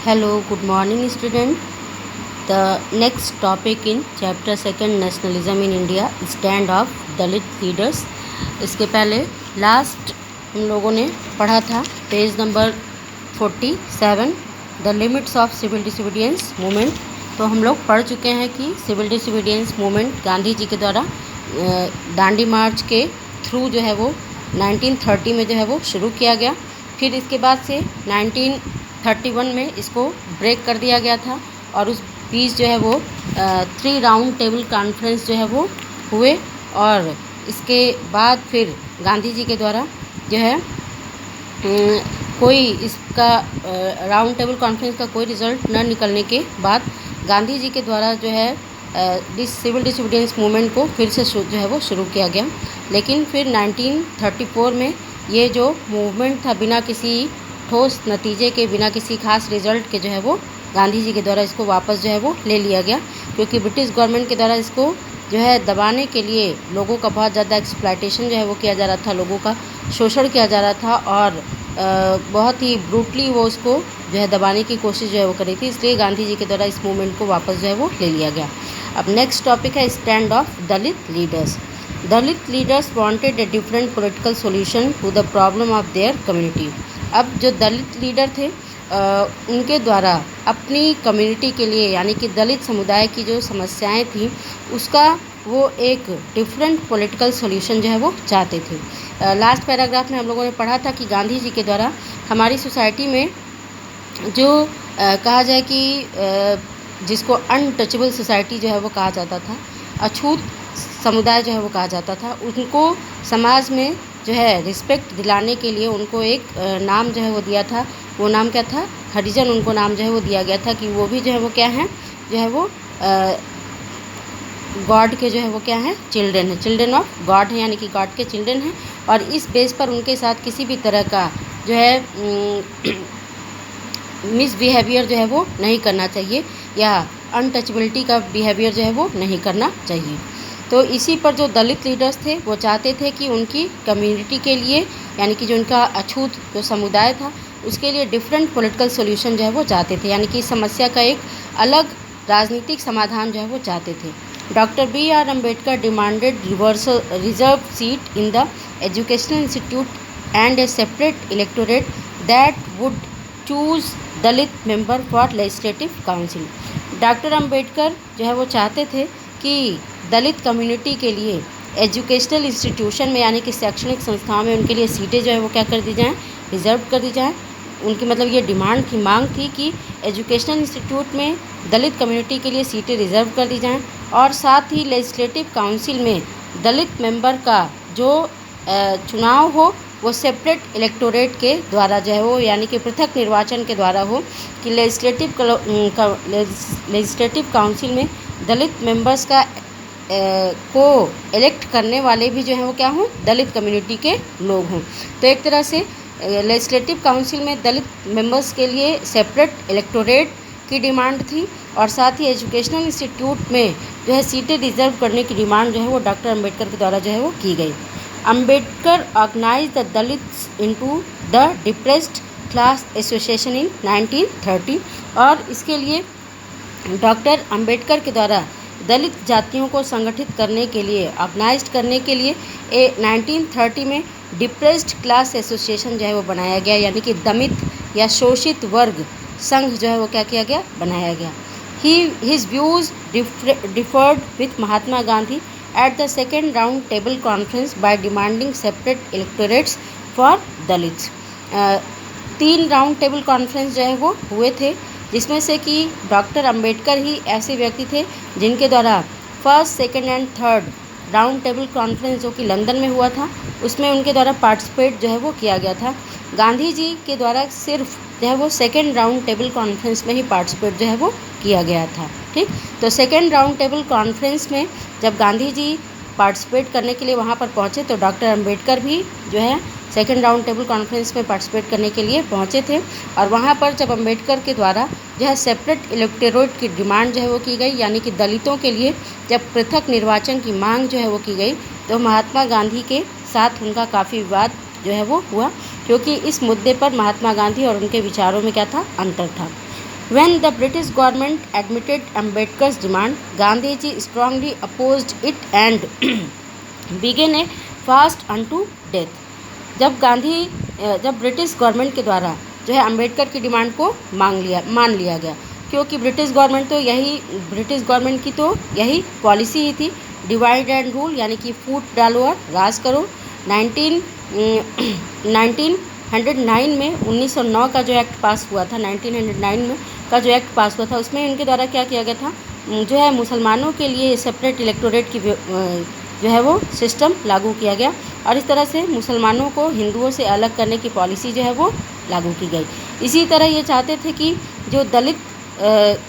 Hello, good morning, student. The next topic in chapter second, nationalism in India, stand of Dalit leaders. इसके पहले last हम लोगों ने पढ़ा था page number 47, the limits of civil disobedience movement. तो हम लोग पढ़ चुके हैं कि civil disobedience movement Gandhi ji के द्वारा दांडी मार्च के थ्रू जो है वो 1930 में जो है वो शुरू किया गया। फिर इसके बाद से 1931 में इसको ब्रेक कर दिया गया था और उस बीच जो है वो 3 राउंड टेबल कॉन्फ्रेंस जो है वो हुए और इसके बाद फिर गांधी जी के द्वारा जो है कोई इसका राउंड टेबल कॉन्फ्रेंस का कोई रिज़ल्ट न निकलने के बाद गांधी जी के द्वारा जो है सिविल डिसोबीडियंस मूवमेंट को फिर से जो है वो शुरू किया गया। लेकिन फिर 1934 में ये जो मूवमेंट था बिना किसी ठोस नतीजे के, बिना किसी खास रिज़ल्ट के जो है वो गांधी जी के द्वारा इसको वापस जो है वो ले लिया गया, क्योंकि ब्रिटिश गवर्नमेंट के द्वारा इसको जो है दबाने के लिए लोगों का बहुत ज़्यादा एक्सप्लॉयटेशन जो है वो किया जा रहा था, लोगों का शोषण किया जा रहा था और बहुत ही ब्रूटली वो उसको जो है दबाने की कोशिश जो है वो करी थी। इसलिए गांधी जी के द्वारा इस मूवमेंट को वापस जो है वो ले लिया गया। अब नेक्स्ट टॉपिक है stand of Dalit leaders. Dalit leaders wanted a different political solution to the problem of their community. अब जो दलित लीडर थे उनके द्वारा अपनी कम्युनिटी के लिए यानी कि दलित समुदाय की जो समस्याएं थी उसका वो एक डिफरेंट पॉलिटिकल सॉल्यूशन जो है वो चाहते थे। लास्ट पैराग्राफ में हम लोगों ने पढ़ा था कि गांधी जी के द्वारा हमारी सोसाइटी में जो कहा जाए कि जिसको अनटचेबल सोसाइटी जो है वो कहा जाता था, अछूत समुदाय जो है वो कहा जाता था, उनको समाज में जो है रिस्पेक्ट दिलाने के लिए उनको एक नाम जो है वो दिया था। वो नाम क्या था? हरिजन उनको नाम जो है वो दिया गया था कि वो भी जो है वो क्या हैं, जो है वो गॉड के जो है वो क्या हैं, चिल्ड्रन है, चिल्ड्रन ऑफ गॉड है, यानी कि गॉड के चिल्ड्रन हैं। और इस बेस पर उनके साथ किसी भी तरह का जो है मिसबिहेवियर जो है वो नहीं करना चाहिए या अनटचबिलिटी का बिहेवियर जो है वो नहीं करना चाहिए। तो इसी पर जो दलित लीडर्स थे वो चाहते थे कि उनकी कम्युनिटी के लिए यानी कि जो उनका अछूत जो समुदाय था उसके लिए डिफरेंट पॉलिटिकल सॉल्यूशन जो है वो चाहते थे, यानी कि समस्या का एक अलग राजनीतिक समाधान जो है वो चाहते थे। Doctor B.R. Ambedkar demanded reserve seat in the educational institute and A separate electorate that would choose Dalit member for legislative council. Doctor Ambedkar जो है वो चाहते थे कि दलित कम्युनिटी के लिए एजुकेशनल इंस्टीट्यूशन में यानी कि शैक्षणिक संस्थाओं में उनके लिए सीटें जो है वो क्या कर दी जाएँ, रिज़र्व कर दी जाएँ। उनकी मतलब ये डिमांड थी, मांग थी कि एजुकेशनल इंस्टीट्यूट में दलित कम्युनिटी के लिए सीटें रिज़र्व कर दी जाएँ और साथ ही लेजिस्लेटिव काउंसिल में दलित मेंबर का जो चुनाव हो वो सेपरेट इलेक्टोरेट के द्वारा जो है वो यानी कि पृथक निर्वाचन के द्वारा हो, कि लेजिस्लेटिव काउंसिल में दलित मेंबर्स का को इलेक्ट करने वाले भी जो हैं वो क्या हों, दलित कम्युनिटी के लोग हों। तो एक तरह से लेजिस्लेटिव काउंसिल में दलित मेंबर्स के लिए सेपरेट इलेक्टोरेट की डिमांड थी और साथ ही एजुकेशनल इंस्टीट्यूट में जो है सीटें रिजर्व करने की डिमांड जो है वो डॉक्टर अम्बेडकर के द्वारा जो है वो की गई। Ambedkar organise the Dalits into the depressed class association in 1930 और इसके लिए डॉक्टर अम्बेडकर के द्वारा दलित जातियों को संगठित करने के लिए, ऑर्गेनाइज करने के लिए 1930 में डिप्रेस्ड क्लास एसोसिएशन जो है वो बनाया गया, यानी कि दमित या शोषित वर्ग संघ जो है वो क्या किया गया, बनाया गया। His views differed with Mahatma Gandhi at the second round table conference by demanding separate electorates for Dalits. 3 round table conference जो है वो हुए थे, जिसमें से कि डॉक्टर अम्बेडकर ही ऐसे व्यक्ति थे जिनके द्वारा first, second and third round table conference जो कि लंदन में हुआ था उसमें उनके द्वारा पार्टिसिपेट जो है वो किया गया था। गांधी जी के द्वारा सिर्फ जो है वो सेकेंड राउंड टेबल कॉन्फ्रेंस में ही पार्टिसिपेट जो है वो किया गया था। ठीक, तो सेकेंड राउंड टेबल कॉन्फ्रेंस में जब गांधी जी पार्टिसिपेट करने के लिए वहाँ पर पहुँचे तो डॉक्टर अम्बेडकर भी जो है सेकेंड राउंड टेबल कॉन्फ्रेंस में पार्टिसिपेट करने के लिए पहुँचे थे। और वहाँ पर जब अम्बेडकर के द्वारा जो है सेपरेट इलेक्टोरेट की डिमांड जो है वो की गई, यानी कि दलितों के लिए जब पृथक निर्वाचन की मांग जो है वो की गई, तो महात्मा गांधी के साथ उनका काफ़ी विवाद जो है वो हुआ, क्योंकि इस मुद्दे पर महात्मा गांधी और उनके विचारों में क्या था, अंतर था। When the British government admitted Ambedkar's demand, Gandhiji strongly opposed it and began a fast unto death. जब ब्रिटिश गवर्नमेंट के द्वारा जो है अम्बेडकर की डिमांड को मान लिया गया, क्योंकि ब्रिटिश गवर्नमेंट की तो यही पॉलिसी ही थी, डिवाइड एंड रूल, यानी कि फूट डालो और राज करो। 1909 में 1909 का जो एक्ट पास हुआ था, 1909 में का जो एक्ट पास हुआ था, उसमें इनके द्वारा क्या किया गया था, जो है मुसलमानों के लिए सेपरेट इलेक्टोरेट की जो है वो सिस्टम लागू किया गया और इस तरह से मुसलमानों को हिंदुओं से अलग करने की पॉलिसी जो है वो लागू की गई। इसी तरह ये चाहते थे कि जो दलित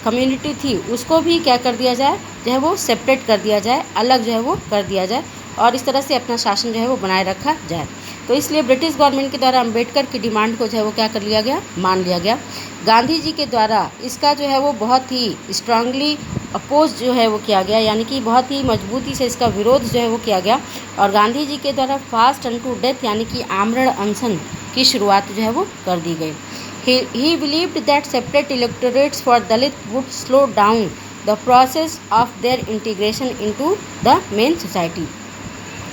कम्युनिटी थी उसको भी क्या कर दिया जाए, जो है वो सेपरेट कर दिया जाए, अलग जो है वो कर दिया जाए और इस तरह से अपना शासन जो है वो बनाए रखा जाए। तो इसलिए ब्रिटिश गवर्नमेंट के द्वारा अम्बेडकर की डिमांड को जो है वो क्या कर लिया गया, मान लिया गया। गांधी जी के द्वारा इसका जो है वो बहुत ही स्ट्रांगली अपोज जो है वो किया गया, यानी कि बहुत ही मजबूती से इसका विरोध जो है वो किया गया और गांधी जी के द्वारा फास्ट अनटू डेथ यानी कि आमरण अनशन की शुरुआत जो है वो कर दी गई। He believed that separate electorates for Dalit would slow down the process of their integration into the main society.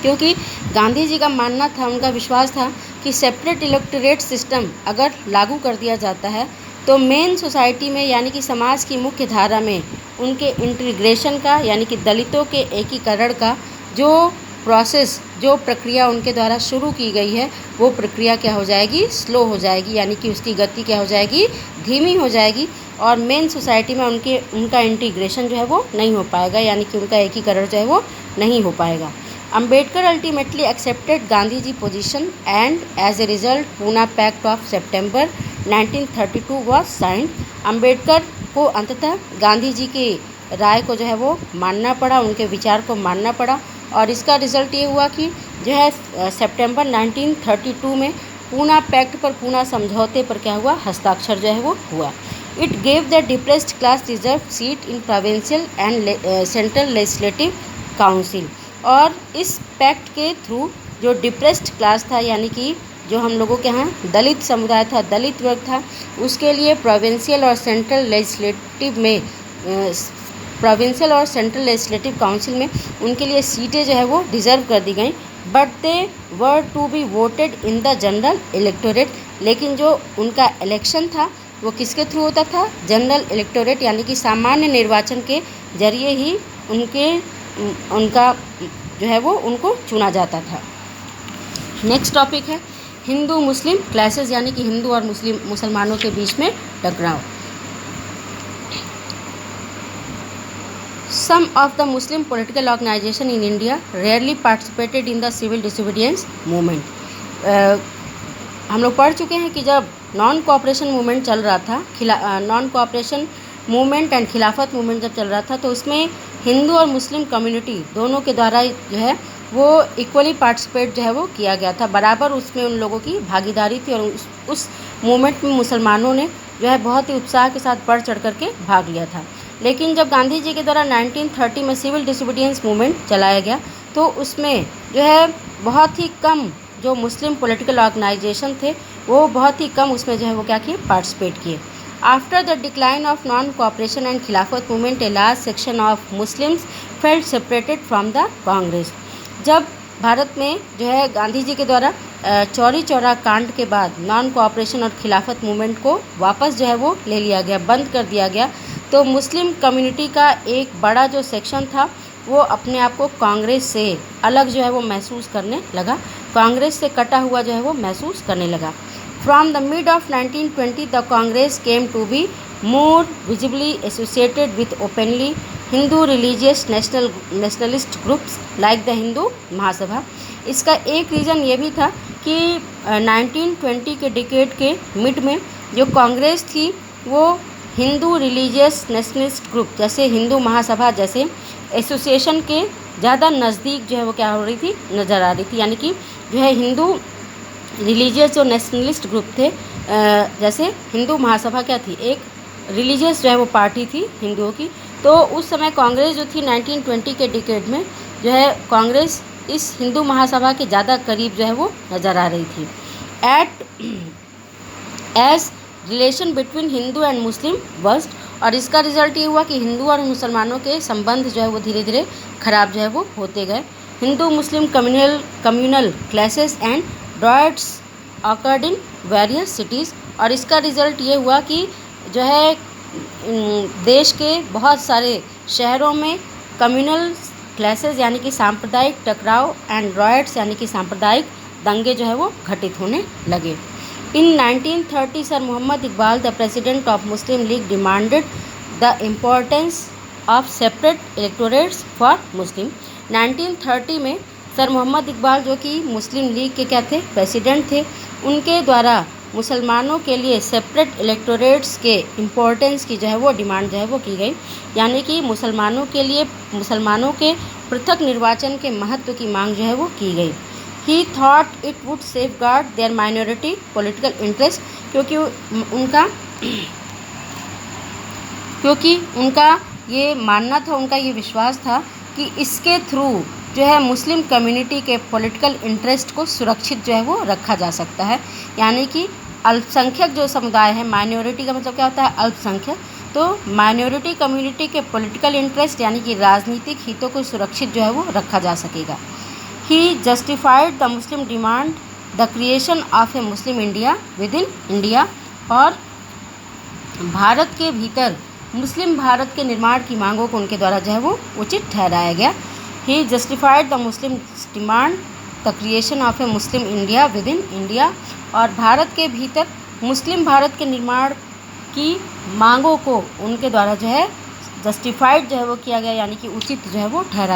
क्योंकि गांधी जी का मानना था, उनका विश्वास था कि सेपरेट इलेक्टोरेट सिस्टम अगर लागू कर दिया जाता है तो मेन सोसाइटी में यानी कि समाज की मुख्य धारा में उनके इंटीग्रेशन का यानी कि दलितों के एकीकरण का जो प्रोसेस, जो प्रक्रिया उनके द्वारा शुरू की गई है वो प्रक्रिया क्या हो जाएगी, स्लो हो जाएगी, यानी कि उसकी गति क्या हो जाएगी, धीमी हो जाएगी और मेन सोसाइटी में उनका इंटीग्रेशन जो है वो नहीं हो पाएगा, यानी कि उनका एकीकरण जो है वो नहीं हो पाएगा। Ambedkar ultimately accepted Gandhi ji position and as a result Poona pact of September 1932 was signed। Ambedkar को अंततः गांधी जी की राय को जो है वो मानना पड़ा, उनके विचार को मानना पड़ा और इसका रिज़ल्ट ये हुआ कि जो है सितंबर 1932 में पूना पैक्ट पर, पूना समझौते पर क्या हुआ, हस्ताक्षर जो है वो हुआ। It gave the depressed class reserve seat in provincial and central legislative council. और इस पैक्ट के थ्रू जो डिप्रेस्ड क्लास था यानी कि जो हम लोगों के यहाँ दलित समुदाय था, दलित वर्ग था, उसके लिए प्रोविंशियल और सेंट्रल लेजिस्लेटिव काउंसिल में उनके लिए सीटें जो है वो रिज़र्व कर दी गई। But they were to be voted in the general electorate, लेकिन जो उनका इलेक्शन था वो किसके थ्रू होता था, जनरल इलेक्टोरेट यानी कि सामान्य निर्वाचन के जरिए ही उनका जो है वो उनको चुना जाता था। नेक्स्ट टॉपिक है हिंदू मुस्लिम क्लैशेस, यानी कि हिंदू और मुसलमानों के बीच में टकराव। Some of the Muslim political organization in India rarely participated in the civil disobedience movement। हम लोग पढ़ चुके हैं कि जब नॉन कोऑपरेशन मूवमेंट चल रहा था, non cooperation movement and Khilafat movement जब चल रहा था तो उसमें हिंदू और मुस्लिम कम्युनिटी दोनों के द्वारा जो है वो इक्वली पार्टिसिपेट जो है वो किया गया था, बराबर उसमें उन लोगों की भागीदारी थी और उस मूवमेंट में मुसलमानों ने जो है बहुत ही उत्साह के साथ बढ़ चढ़ करके भाग लिया था। लेकिन जब गांधी जी के द्वारा 1930 में सिविल डिसोबीडियंस मूवमेंट चलाया गया तो उसमें जो है बहुत ही कम जो मुस्लिम पॉलिटिकल ऑर्गेनाइजेशन थे वो बहुत ही कम उसमें जो है वो क्या किए, पार्टिसिपेट किए। After the decline of non cooperation and Khilafat movement a large section of Muslims felt separated from the Congress. जब भारत में जो है गांधी जी के द्वारा चौरी चौरा कांड के बाद नॉन कोऑपरेशन और खिलाफत मूवमेंट को वापस जो है वो ले लिया गया, बंद कर दिया गया, तो मुस्लिम कम्युनिटी का एक बड़ा जो सेक्शन था वो अपने आप को कांग्रेस से अलग जो है वो महसूस करने लगा, कांग्रेस से कटा हुआ जो है वो महसूस करने लगा। From the mid of 1920 the Congress came to be more visibly associated with openly Hindu religious nationalist groups like the Hindu Mahasabha. इसका एक रीज़न ये भी था कि 1920 के डिकेड के मिड में जो कांग्रेस थी वो हिंदू रिलीजियस नेशनलिस्ट ग्रुप जैसे हिंदू महासभा जैसे एसोसिएशन के ज़्यादा नज़दीक जो है वो क्या हो रही थी, नज़र आ रही थी, यानी कि जो है हिंदू रिलीजियस जो नेशनलिस्ट ग्रुप थे, जैसे हिंदू महासभा क्या थी, एक रिलीजियस जो है वो पार्टी थी हिंदुओं की, तो उस समय कांग्रेस जो थी 1920 के डिकेड में जो है कांग्रेस इस हिंदू महासभा के ज़्यादा करीब जो है वो नज़र आ रही थी। As relation between Hindu and Muslim worst, और इसका रिजल्ट ये हुआ कि हिंदू और मुसलमानों के संबंध जो है वो धीरे धीरे खराब जो है वो होते गए। Hindu Muslim communal clashes and riots occurred in various cities, और इसका रिज़ल्ट ये हुआ कि जो है देश के बहुत सारे शहरों में कम्युनल क्लैसेस यानी कि सांप्रदायिक टकराव एंड ड्रॉयड्स यानी कि सांप्रदायिक दंगे जो है वो घटित होने लगे। In 1930, Sir Muhammad Iqbal, the president of Muslim League, demanded the importance of separate electorates for Muslim. 1930 में सर मोहम्मद इकबाल जो कि मुस्लिम लीग के क्या थे, प्रेसिडेंट थे, उनके द्वारा मुसलमानों के लिए सेपरेट इलेक्टोरेट्स के इम्पोर्टेंस की जो है वो डिमांड जो है वो की गई, यानी कि मुसलमानों के लिए मुसलमानों के पृथक निर्वाचन के महत्व की मांग जो है वो की गई। He thought it would safeguard their minority political interest, क्योंकि उनका ये मानना था, उनका ये विश्वास था कि इसके थ्रू जो है मुस्लिम कम्युनिटी के पॉलिटिकल इंटरेस्ट को सुरक्षित जो है वो रखा जा सकता है। यानी कि अल्पसंख्यक जो समुदाय है, माइनॉरिटी का मतलब क्या होता है, अल्पसंख्यक, तो माइनॉरिटी कम्युनिटी के पॉलिटिकल इंटरेस्ट यानी कि राजनीतिक हितों को सुरक्षित जो है वो रखा जा सकेगा। He justified the Muslim demand the creation of a Muslim India within India, और भारत के भीतर मुस्लिम भारत के निर्माण की मांगों को उनके द्वारा जो है वो उचित ठहराया गया। He justified the Muslim demand the creation of a Muslim India within India, और भारत के भीतर मुस्लिम भारत के निर्माण की मांगों को उनके द्वारा जो है जस्टिफाइड जो है वो किया गया, यानी कि उचित जो है वो ठहराया